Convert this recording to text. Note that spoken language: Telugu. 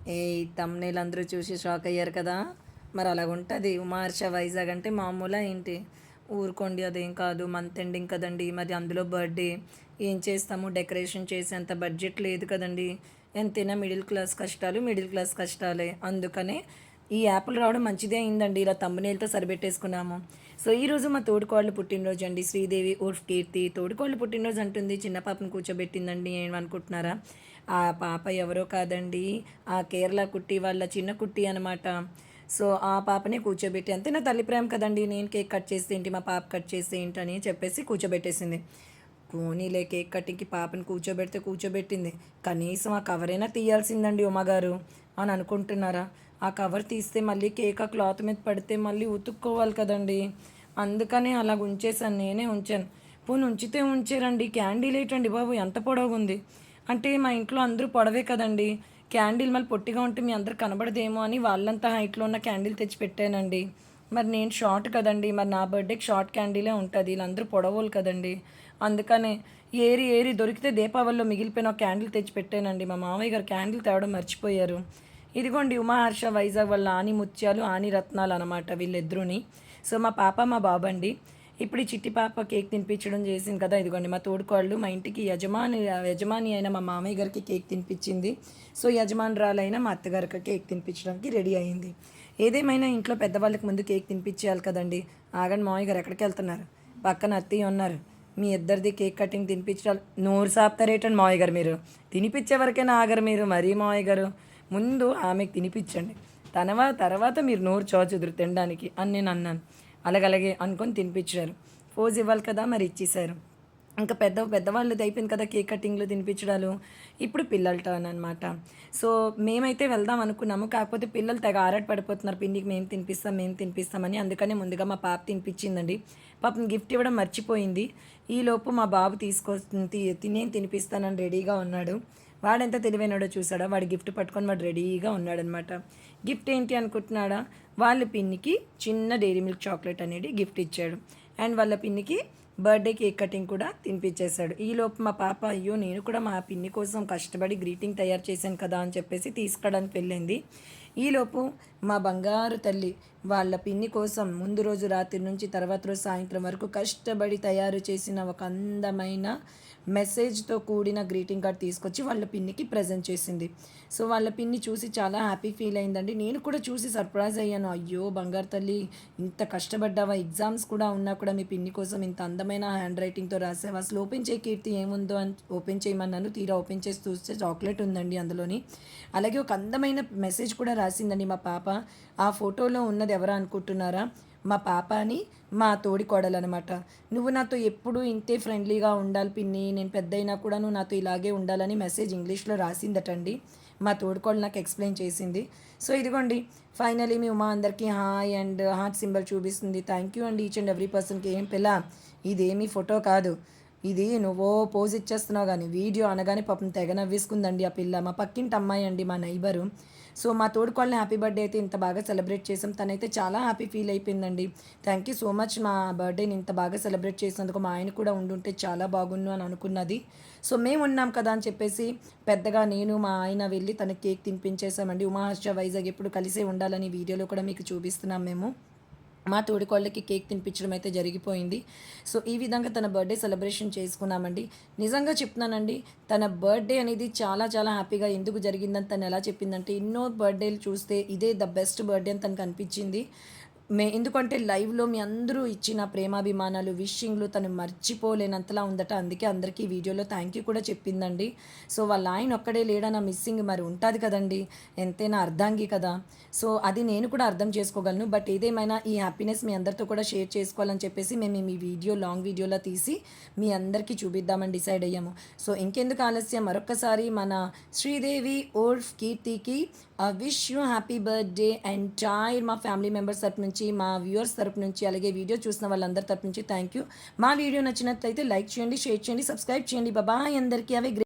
ఏ తమ్నేల్ అందరూ చూసి షాక్ అయ్యారు కదా! మరి అలాగుంటది. ఉమాహర్ష వైజాగ్ అంటే మామూలా ఏంటి? ఊరుకోండి అదేం కాదు. మంత్ ఎండింగ్ కదండీ! మరి అందులో బర్త్‌డే ఏం చేస్తాము? డెకరేషన్ చేసేంత బడ్జెట్ లేదు కదండీ! ఎంతైనా మిడిల్ క్లాస్ కష్టాలు మిడిల్ క్లాస్ కష్టాలే. అందుకనే ఈ యాప్‌లు రావడం మంచిదే అయిందండి. ఇలా థంబ్‌నెయిల్‌తో సరిపెట్టేసుకున్నాము. సో, ఈరోజు మా తోడికోడలు పుట్టినరోజు అండి. శ్రీదేవి ఉర్ఫ్ కీర్తి. తోడికోడలు పుట్టినరోజు అంటుంది. చిన్న పాపను కూర్చోబెట్టిందండి. ఏమనుకుంటున్నారా? ఆ పాప ఎవరో కాదండి. ఆ కేరళ కుట్టి వాళ్ళ చిన్న కుట్టి అనమాట. సో, ఆ పాపనే కూర్చోబెట్టి అంతే నా తల్లి ప్రేమ కదండీ! నేను కేక్ కట్ చేస్తే ఏంటి, మా పాప కట్ చేస్తే ఏంటని చెప్పేసి కూర్చోబెట్టేసింది. పోనీలే కేక్ కటింగ్‌కి పాపని కూర్చోబెడితే కూర్చోబెట్టింది. కనీసం ఆ కవరైనా తీయాల్సిందండి ఉమ్మగారు అని అనుకుంటున్నారా? ఆ కవర్ తీస్తే మళ్ళీ కేక్ ఆ క్లాత్ మీద పడితే మళ్ళీ ఉతుక్కోవాలి కదండీ! అందుకనే అలాగ ఉంచేసాను. నేనే ఉంచాను. పోనీ ఉంచితే ఉంచారండి. క్యాండిల్ ఏటండి బాబు ఎంత పొడవుగుంది. అంటే మా ఇంట్లో అందరూ పొడవే కదండీ! క్యాండిల్ మళ్ళీ పొట్టిగా ఉంటే మీ అందరికి కనబడదేమో అని వాళ్ళంతా హైట్‌లో ఉన్న క్యాండిల్ తెచ్చి పెట్టానండి. మరి నేను షార్ట్ కదండీ! మరి నా బర్త్‌డేకి షార్ట్ క్యాండిలే ఉంటది. ఈళ్ళందరూ పొడవోళ్ళు కదండీ! అందుకనే ఏరి ఏరి దొరికితే దీపావళిలో మిగిలిపోయిన ఒక క్యాండిల్ తెచ్చి పెట్టానండి. మా మామయ్య గారు క్యాండిల్ తేవడం మర్చిపోయారు. ఇదిగోండి ఉమాహర్ష వైజాగ్ వాళ్ళ ఆని ముత్యాలు, ఆని రత్నాలు అనమాట వీళ్ళిద్దరూని. సో, మా పాప, మా బాబండి. ఇప్పుడు ఈ చిట్టి పాప కేక్ తినిపించడం చేసింది కదా! ఇదిగోండి మా తోడికోడలు మా ఇంటికి యజమాని అయిన మా మామయ్య గారికి కేక్ తినిపించింది. సో, యజమానురాలైన మా అత్తగారికి కేక్ తినిపించడానికి రెడీ అయింది. ఏదేమైనా ఇంట్లో పెద్దవాళ్ళకి ముందు కేక్ తినిపించేయాలి కదండీ! ఆగండి మామయ్య గారు ఎక్కడికెళ్తున్నారు? పక్కన అత్తయ్య ఉన్నారు. మీ ఇద్దరిది కేక్ కటింగ్ తినిపించాలి. నోరు సాపుతారేటండి మావయ్య గారు మీరు? తినిపించే వరకైనా ఆగరు మీరు మరీ మావయ్య గారు. ముందు ఆమెకు తినిపించండి. తర్వాత మీరు నోరు చాచుదురు తినడానికి అని నేను అన్నాను. అలాగలాగే అనుకొని తినిపించారు. ఫోజ్ ఇవ్వాలి కదా! మరి ఇచ్చేశారు. ఇంకా పెద్దవాళ్ళది అయిపోయింది కదా! కేక్ కటింగ్‌లు, తినిపించడాలు. ఇప్పుడు పిల్లల టర్న్ అనమాట. సో, మేమైతే వెళ్దాం అనుకున్నాము. కాకపోతే పిల్లలు తెగ ఆరాట పడిపోతున్నారు. పిన్నికి మేము తినిపిస్తామని. అందుకనే ముందుగా మా పాప తినిపించిందండి. పాపం గిఫ్ట్ ఇవ్వడం మర్చిపోయింది. ఈలోపు మా బాబు నేను తినిపిస్తానని రెడీగా ఉన్నాడు. వాడెంత తెలివైనోడో చూసాడా? వాడు గిఫ్ట్ పట్టుకొని వాడు రెడీగా ఉన్నాడనమాట. గిఫ్ట్ ఏంటి అనుకుంటున్నాడా? వాళ్ళ పిన్నికి చిన్న డైరీ మిల్క్ చాక్లెట్ అనేది గిఫ్ట్ ఇచ్చాడు. అండ్ వాళ్ళ పిన్నికి బర్త్‌డే కేక్ కటింగ్ కూడా తినిపించేశాడు. ఈలోపు మా పాప అయ్యో! నేను కూడా మా పిన్ని కోసం కష్టపడి గ్రీటింగ్ తయారు చేశాను కదా! అని చెప్పేసి తీసుకురావడానికి వెళ్ళింది. ఈలోపు మా బంగారు తల్లి వాళ్ళ పిన్ని కోసం ముందు రోజు రాత్రి నుంచి తర్వాత రోజు సాయంత్రం వరకు కష్టపడి తయారు చేసిన ఒక అందమైన మెసేజ్‌తో కూడిన గ్రీటింగ్ కార్డ్ తీసుకొచ్చి వాళ్ళ పిన్నికి ప్రెజెంట్ చేసింది. సో, వాళ్ళ పిన్ని చూసి చాలా హ్యాపీ ఫీల్ అయిందండి. నేను కూడా చూసి సర్ప్రైజ్ అయ్యాను. అయ్యో! బంగారు తల్లి ఇంత కష్టపడ్డావా? ఎగ్జామ్స్ కూడా ఉన్నా కూడా మీ పిన్ని కోసం ఇంత అందమైన హ్యాండ్ రైటింగ్‌తో రాసావా? అసలు ఓపెన్ చేయి కీర్తి ఏముందో అని ఓపెన్ చేయమన్నాను. తీరా ఓపెన్ చేసి చూస్తే చాక్లెట్ ఉందండి అందులోని. అలాగే ఒక అందమైన మెసేజ్ కూడా రాసిందండి మా పాప. ఆ ఫోటోలో ఉన్నది ఎవరా అనుకుంటున్నారా? మా పాప అని మా తోడికోడలనమాట. "నువ్వు నాతో ఎప్పుడూ ఇంతే ఫ్రెండ్లీగా ఉండాలి పిన్ని. నేను పెద్దయినా కూడా నువ్వు నాతో ఇలాగే ఉండాలని" మెసేజ్ ఇంగ్లీష్‌లో రాసిందటండి. మా తోడికోడలు నాకు ఎక్స్‌ప్లెయిన్ చేసింది. సో, ఇదిగోండి ఫైనల్లీ మీ ఉమా అందరికీ హాయ్ అండ్ హార్ట్ సింబల్ చూపిస్తుంది. థ్యాంక్ యూ అండి ఈచ్ అండ్ ఎవ్రీ పర్సన్‌కి. ఏం పిల్ల ఇదేమీ ఫోటో కాదు. ఇది నువ్వో పోజ్ ఇచ్చేస్తున్నావు గానీ, వీడియో అనగానే పాపం తెగ నవ్వేసుకుందండి ఆ పిల్ల. మా పక్కింటి అమ్మాయి అండి మా నైబరు. సో, మా తోడికోడలిని హ్యాపీ బర్త్‌డే అయితే ఇంత బాగా సెలబ్రేట్ చేసాం. తనైతే చాలా హ్యాపీ ఫీల్ అయిపోయిందండి. థ్యాంక్ యూ సో మచ్ మా బర్త్‌డేని ఇంత బాగా సెలబ్రేట్ చేసినందుకు. మా ఆయన కూడా ఉండుంటే చాలా బాగుండు అని అనుకున్నది. సో, మేమున్నాం కదా అని చెప్పేసి పెద్దగా నేను, మా ఆయన వెళ్లి తనకి కేక్ తినిపించేసామండి. ఉమాహర్ష వైజాగ్ ఎప్పుడు కలిసే ఉండాలని వీడియోలో కూడా మీకు చూపిస్తున్నాం మేము. మా తోడికోడలికి కేక్ తినిపించడం అయితే జరిగిపోయింది. సో, ఈ విధంగా తన బర్త్‌డే సెలబ్రేషన్ చేసుకున్నామండి. నిజంగా చెప్తున్నానండి, తన బర్త్‌డే అనేది చాలా చాలా హ్యాపీగా ఎందుకు జరిగిందని తను ఎలా చెప్పిందంటే, ఎన్నో బర్త్‌డేలు చూస్తే ఇదే ద బెస్ట్ బర్త్‌డే అని తనకనిపించింది. ఎందుకంటే లైవ్‌లో మీ అందరూ ఇచ్చిన ప్రేమాభిమానాలు, విషింగ్‌లు తను మర్చిపోలేనంతలా ఉందట. అందుకే అందరికీ వీడియోలో థ్యాంక్ యూ కూడా చెప్పిందండి. సో, వాళ్ళ ఆయన ఒక్కడే లేడన్న మిస్సింగ్ మరి ఉంటాది కదండీ! ఎంతైనా అర్ధాంగి కదా! సో, అది నేను కూడా అర్థం చేసుకోగలను. బట్ ఏదేమైనా ఈ హ్యాపీనెస్ మీ అందరితో కూడా షేర్ చేసుకోవాలని చెప్పేసి మేము ఈ వీడియో లాంగ్ వీడియోలా తీసి మీ అందరికీ చూపిద్దామని డిసైడ్ అయ్యాము. సో, ఇంకెందుకు ఆలస్యం మరొక్కసారి మన శ్రీదేవి ఉర్ఫ్ కీర్తికి wish you happy birthday entire మా ఫ్యామిలీ మెంబర్స్ తరపు నుంచి, మా వ్యూవర్స్ తరపు నుంచి, అలాగే వీడియో చూసిన వాళ్ళందరి తరపు నుంచి థ్యాంక్ యూ. మా వీడియో నచ్చినట్లయితే లైక్ చేయండి, షేర్ చేయండి, సబ్స్క్రైబ్ చేయండి. బాయ్ అందరికీ. Have a